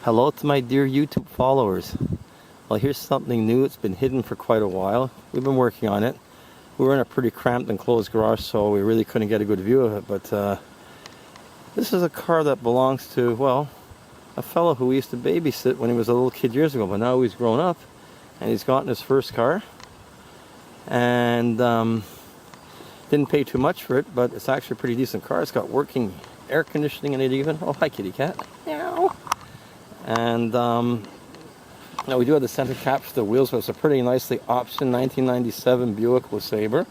Hello to my dear YouTube followers. Well, here's something new. It's been hidden for quite a while. We've been working on it. We were in a pretty cramped and closed garage, so we really couldn't get a good view of it. But this is a car that belongs to, well, a fellow who we used to babysit when he was a little kid years ago. But now he's grown up and he's gotten his first car. And didn't pay too much for it, but it's actually a pretty decent car. It's got working air conditioning in it even. Oh, hi kitty cat. Meow. And now we do have the center caps for the wheels, but it's a pretty nicely optioned 1997 Buick LeSabre.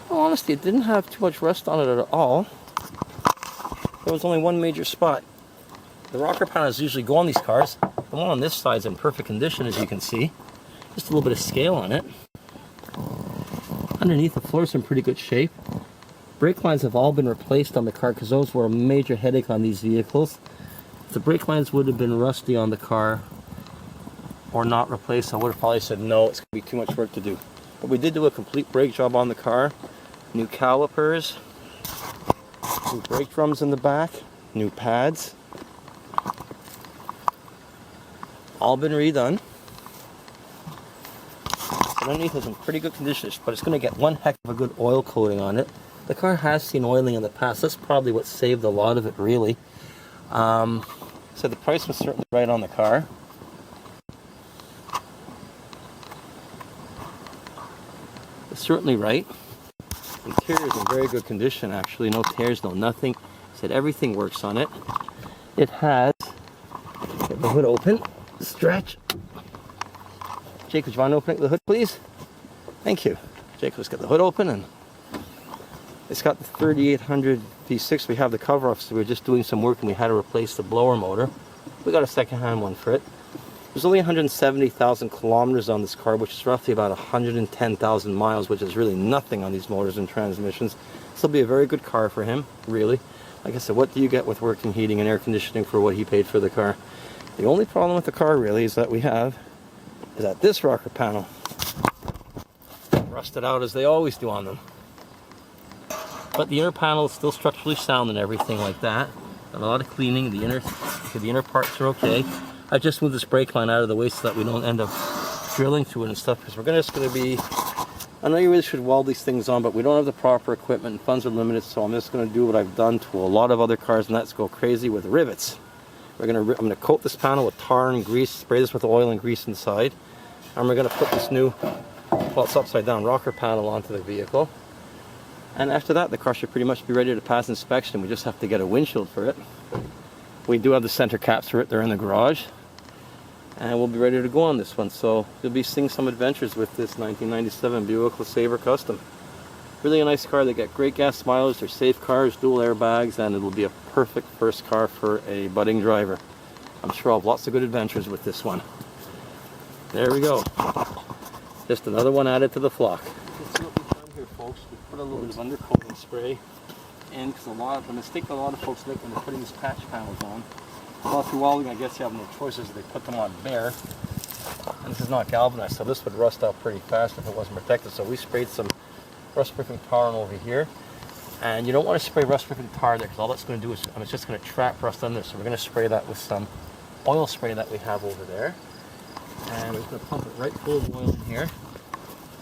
Well, honestly, it didn't have too much rust on it at all. There was only one major spot. The rocker panels usually go on these cars. The one on this side is in perfect condition, as you can see. Just a little bit of scale on it. Underneath, the floor's in pretty good shape. Brake lines have all been replaced on the car because those were a major headache on these vehicles. If the brake lines would have been rusty on the car or not replaced, I would have probably said no, it's going to be too much work to do. But we did do a complete brake job on the car. New calipers, new brake drums in the back, new pads. All been redone. Underneath is in pretty good condition, but it's going to get one heck of a good oil coating on it. The car has seen oiling in the past. That's probably what saved a lot of it, really. So the price was certainly right on the car. It's certainly right. The interior is in very good condition, actually. No tears, no nothing. Said everything works on it. It has, get the hood open, stretch. Jacob, do you want to open the hood, please? Thank you. Jacob's got the hood open, and it's got the 3800 V6. We have the cover off, so we were just doing some work and we had to replace the blower motor. We got a second-hand one for it. There's only 170,000 kilometers on this car, which is roughly about 110,000 miles, which is really nothing on these motors and transmissions. This will be a very good car for him, really. Like I said, what do you get with working heating and air conditioning for what he paid for the car? The only problem with the car, really, is that this rocker panel rusted out as they always do on them. But the inner panel is still structurally sound and everything like that. Got a lot of cleaning. The inner parts are okay. I just moved this brake line out of the way so that we don't end up drilling through it and stuff, because we're just going to be, I know you really should weld these things on, but we don't have the proper equipment and funds are limited, so I'm just going to do what I've done to a lot of other cars, and that's go crazy with rivets. I'm going to coat this panel with tar and grease, spray this with oil and grease inside, and we're going to put this new, well, it's upside down rocker panel onto the vehicle. And after that, the car should pretty much be ready to pass inspection. We just have to get a windshield for it. We do have the center caps for it. They're in the garage. And we'll be ready to go on this one. So you'll be seeing some adventures with this 1997 Buick LeSabre Custom. Really a nice car. They get great gas mileage. They're safe cars, dual airbags, and it'll be a perfect first car for a budding driver. I'm sure I'll have lots of good adventures with this one. There we go. Just another one added to the flock. Let's see what we've done here, folks. We put a little bit of undercoating spray in, because the mistake a lot of folks make when they're putting these patch panels on. Well, through welding, I guess you have no choices. They put them on bare. And this is not galvanized, so this would rust out pretty fast if it wasn't protected. So we sprayed some rust-proofing tar on over here. And you don't want to spray rust-proofing tar there, because all that's going to do is it's just going to trap rust under. So we're going to spray that with some oil spray that we have over there. And we're going to pump it right full of oil in here.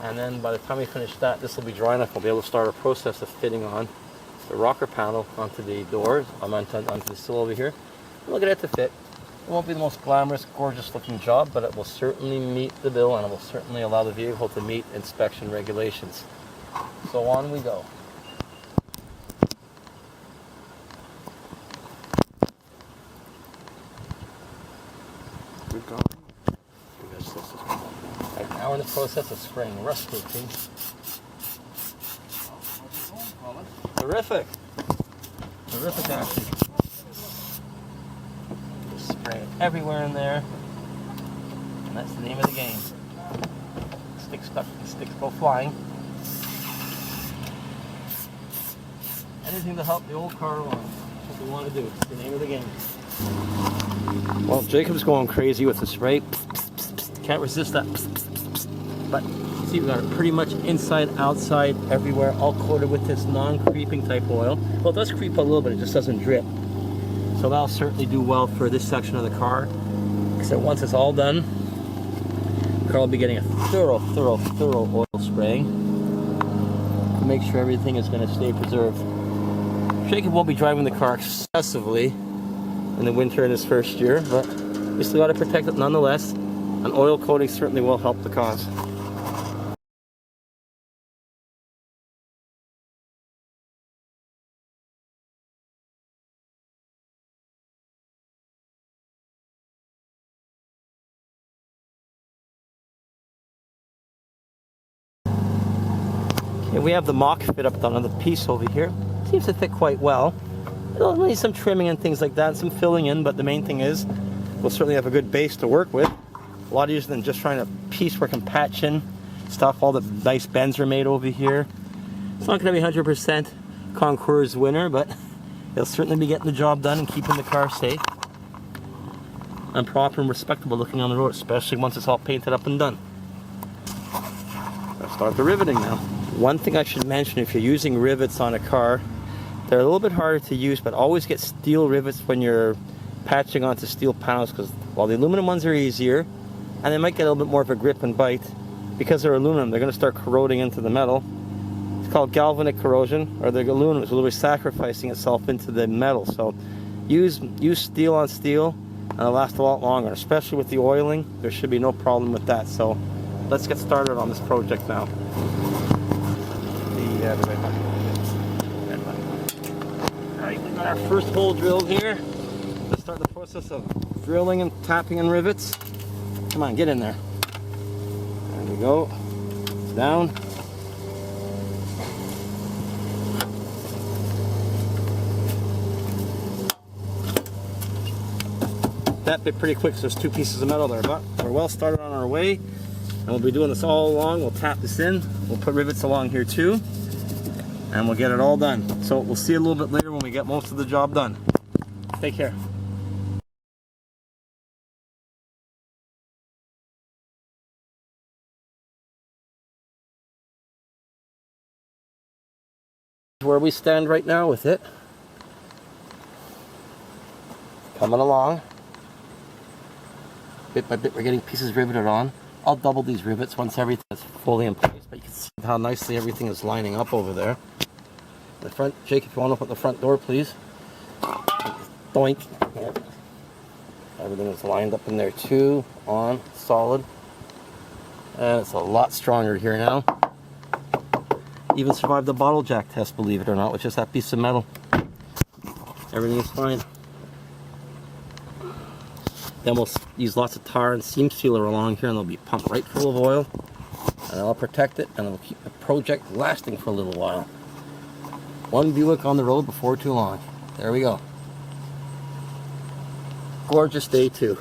And then by the time we finish that, this will be dry enough. We'll be able to start a process of fitting on the rocker panel onto the doors, onto the sill over here. We'll get it to fit. It won't be the most glamorous, gorgeous looking job, but it will certainly meet the bill, and it will certainly allow the vehicle to meet inspection regulations. So on we go. Good going. Right now we're in the process of spraying rust proofing. Terrific! Terrific action. Just spray it everywhere in there. And that's the name of the game. Sticks stuck, the sticks go flying. Anything to help the old car along. That's what we want to do. It's the name of the game. Well, Jacob's going crazy with the spray. Can't resist that. But see, we got it pretty much inside, outside, everywhere, all coated with this non-creeping type oil. Well, it does creep a little bit, it just doesn't drip. So So that'll certainly do well for this section of the car. So once it's all done, the car will be getting a thorough oil spraying to make sure everything is going to stay preserved. Jacob won't be driving the car excessively in the winter in his first year, but we still got to protect it nonetheless. An oil coating certainly will help the cause. Okay, we have the mock fit up on the piece over here. Seems to fit quite well. It'll need some trimming and things like that, some filling in, but the main thing is we'll certainly have a good base to work with. A lot easier than just trying to piecework and patch in stuff. All the nice bends are made over here. It's not going to be 100% Concours winner, but it'll certainly be getting the job done and keeping the car safe and proper and respectable looking on the road, especially once it's all painted up and done. Let's start the riveting now. One thing I should mention, if you're using rivets on a car, they're a little bit harder to use, but always get steel rivets when you're patching onto steel panels, because while the aluminum ones are easier and they might get a little bit more of a grip and bite, because they're aluminum, they're going to start corroding into the metal. It's called galvanic corrosion, or the aluminum is literally sacrificing itself into the metal. So use steel on steel and it'll last a lot longer, especially with the oiling. There should be no problem with that. So let's get started on this project now. Alright, we got our first hole drilled here. Let's start the process of drilling and tapping in rivets. Come on, get in there. There we go. It's down. That bit pretty quick, so there's two pieces of metal there, but we're well started on our way, and we'll be doing this all along. We'll tap this in, we'll put rivets along here too, and we'll get it all done. So we'll see you a little bit later when we get most of the job done. Take care. Where we stand right now with it. Coming along. Bit by bit we're getting pieces riveted on. I'll double these rivets once everything is fully in place, but you can see how nicely everything is lining up over there. The front, Jake, if you want to open the front door, please. Doink. Yep. Everything is lined up in there too, on, solid. And it's a lot stronger here now. Even survived the bottle jack test, believe it or not, with just that piece of metal. Everything is fine. Then we'll use lots of tar and seam sealer along here, and they'll be pumped right full of oil. And I'll protect it, and it'll keep the project lasting for a little while. One Buick on the road before too long. There we go. Gorgeous day too.